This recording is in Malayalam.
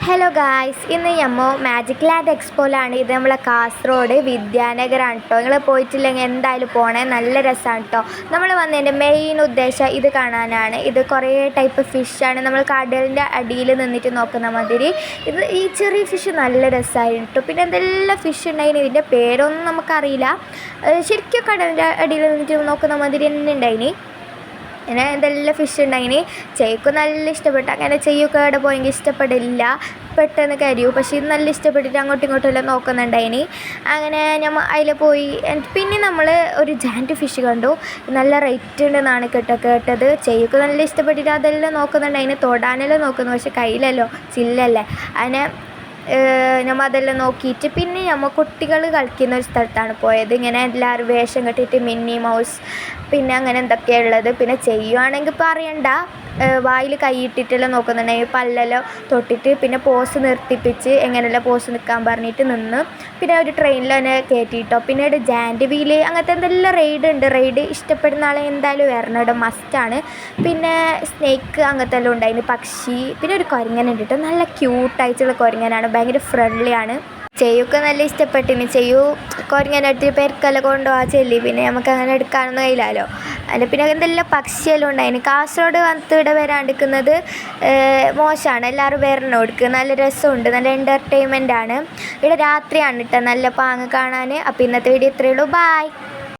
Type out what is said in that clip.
ഹലോ ഗായ്സ്, ഇന്ന് നമ്മൾ മാജിക് ലാൻഡ് എക്സ്പോയിലാണ്. ഇത് നമ്മളെ കാസർഗോഡ് വിദ്യാനഗറാണ് കേട്ടോ. നിങ്ങൾ പോയിട്ടില്ലെങ്കിൽ എന്തായാലും പോണേ, നല്ല രസമാണ് കേട്ടോ. നമ്മൾ വന്നതിൻ്റെ മെയിൻ ഉദ്ദേശം ഇത് കാണാനാണ്. ഇത് കുറേ ടൈപ്പ് ഫിഷാണ്. നമ്മൾ കടലിൻ്റെ അടിയിൽ നിന്നിട്ട് നോക്കുന്ന മാതിരി ഈ ചെറിയ ഫിഷ് നല്ല രസമായിരുന്നു കേട്ടോ. പിന്നെ എന്തെല്ലാം ഫിഷ് ഉണ്ടായിന്, ഇതിൻ്റെ പേരൊന്നും നമുക്കറിയില്ല. ശരിക്കും കടലിൻ്റെ അടിയിൽ നിന്നിട്ട് നോക്കുന്ന മാതിരി തന്നെ ഉണ്ടായിന്. അങ്ങനെ എന്തെല്ലാം ഫിഷ് ഉണ്ടായിന്. ചെയ്ക്കും നല്ല ഇഷ്ടപ്പെട്ടു. അങ്ങനെ ചെയ്യൊക്കെ അവിടെ പോയെങ്കിൽ ഇഷ്ടപ്പെടില്ല, പെട്ടെന്ന് കരിയും. പക്ഷേ ഇത് നല്ല ഇഷ്ടപ്പെട്ടിട്ട് അങ്ങോട്ടും ഇങ്ങോട്ടും എല്ലാം നോക്കുന്നുണ്ടായിന്. അങ്ങനെ നമ്മൾ അതിൽ പോയി. പിന്നെ നമ്മൾ ഒരു ജാൻറ്റ് ഫിഷ് കണ്ടു. നല്ല റേറ്റ് ഉണ്ടെന്നാണ് കേട്ടത്. ചെയ്യൊക്കെ നല്ല ഇഷ്ടപ്പെട്ടിട്ട് അതെല്ലാം നോക്കുന്നുണ്ടായിന്. തൊടാനെല്ലാം നോക്കുന്നു, പക്ഷെ കയ്യിലല്ലോ, ചില്ലല്ലേ. അങ്ങനെ നമ്മൾ അതെല്ലാം നോക്കിയിട്ട് പിന്നെ നമ്മൾ കുട്ടികൾ കളിക്കുന്ന ഒരു സ്ഥലത്താണ് പോയത്. ഇങ്ങനെ എല്ലാവരും വേഷം കെട്ടിയിട്ട് മിന്നി മൗസ് പിന്നെ അങ്ങനെ എന്തൊക്കെയാണ് ഉള്ളത്. പിന്നെ ചെയ്യുവാണെങ്കിൽ പറയണ്ട, വായിൽ കൈയിട്ടിട്ടെല്ലാം നോക്കുന്നുണ്ടെങ്കിൽ പല്ലെല്ലാം തൊട്ടിട്ട് പിന്നെ പോസ് നിർത്തിപ്പിച്ച് എങ്ങനെയെല്ലാം പോസ് നിൽക്കാൻ പറഞ്ഞിട്ട് നിന്ന്. പിന്നെ ഒരു ട്രെയിനിൽ തന്നെ കയറ്റിയിട്ടോ. പിന്നെ ഇവിടെ ജാൻറ്റ് വീല് അങ്ങനത്തെ എന്തെല്ലാം റൈഡ് ഇഷ്ടപ്പെടുന്ന ആളെ എന്തായാലും വരണം, ഇവിടെ മസ്റ്റാണ്. പിന്നെ സ്നേക്ക് അങ്ങനത്തെ എല്ലാം ഉണ്ടായിരുന്നു, പക്ഷി. പിന്നെ ഒരു കുരങ്ങനുണ്ട് കേട്ടോ, നല്ല ക്യൂട്ടായിട്ടുള്ള കുരങ്ങനാണ്, ഭയങ്കര ഫ്രണ്ട്ലിയാണ്. ചെയ്യൊക്കെ നല്ല ഇഷ്ടപ്പെട്ടിന്. ചെയ്യൂ കുരങ്ങനെടുത്ത് പെരക്കെല്ലാം കൊണ്ടുപോകാൻ ചെല്ലി, പിന്നെ നമുക്ക് അങ്ങനെ എടുക്കാനൊന്നും കഴിയില്ലല്ലോ. അതിന് പിന്നെ എന്തെല്ലാം പക്ഷിയെല്ലാം ഉണ്ടായിന്. കാസർഗോഡ് വന്നിട്ട് ഇവിടെ വരാണ്ടിരിക്കുന്നത് മോശമാണ്. എല്ലാവരും വരണം ഇവിടേക്ക്, നല്ല രസമുണ്ട്, നല്ല എൻ്റർടൈൻമെൻ്റ് ആണ്. ഇവിടെ രാത്രിയാണ് കേട്ടോ നല്ല പാങ്ങ് കാണാൻ. അപ്പോൾ ഇന്നത്തെ വീഡിയോ ഇത്രയേ ഉള്ളൂ. ബായ്.